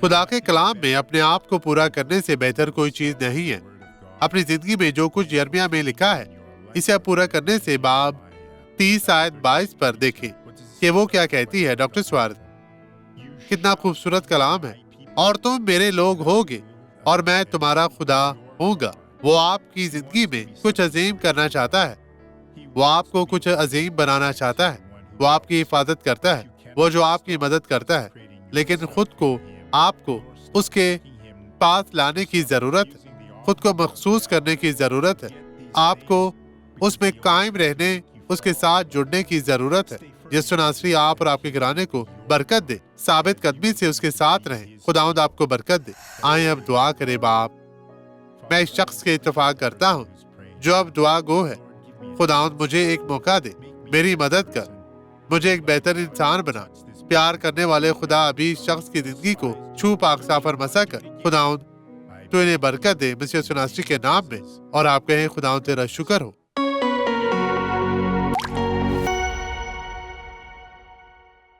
خدا کے کلام میں اپنے آپ کو پورا کرنے سے بہتر کوئی چیز نہیں ہے۔ اپنی زندگی میں جو کچھ یرمیہ میں لکھا ہے اسے اب پورا کرنے سے باب 30 آیت 22 پر دیکھیں کہ وہ کیا کہتی ہے۔ ڈاکٹر سوارتھ، کتنا خوبصورت کلام ہے۔ اور تم میرے لوگ ہوگے اور میں تمہارا خدا ہوں گا۔ وہ آپ کی زندگی میں کچھ عظیم کرنا چاہتا ہے۔ وہ آپ کو کچھ عظیم بنانا چاہتا ہے۔ وہ آپ کی حفاظت کرتا ہے، وہ جو آپ کی مدد کرتا ہے، لیکن خود کو آپ کو اس کے پاس لانے کی ضرورت ہے، خود کو مخصوص کرنے کی ضرورت ہے، آپ کو اس میں قائم رہنے، اس کے ساتھ جڑنے کی ضرورت ہے۔ یسوع ناصری آپ اور آپ کے گھرانے کو برکت دے، ثابت قدمی سے اس کے ساتھ رہیں۔ خداوند آپ کو برکت دے۔ آئیں اب دعا کرے۔ باپ، میں اس شخص کے اتفاق کرتا ہوں جو اب دعا گو ہے۔ خداوند مجھے ایک موقع دے، میری مدد کر، مجھے ایک بہتر انسان بنا۔ پیار کرنے والے خدا ابھی اس شخص کی زندگی کو چھو پاک صاف اور مسح کر۔ خداوند تو انہیں برکت دے مسیح یسوع ناصری کے نام میں، اور آپ کہیں خداوند تیرا شکر ہو۔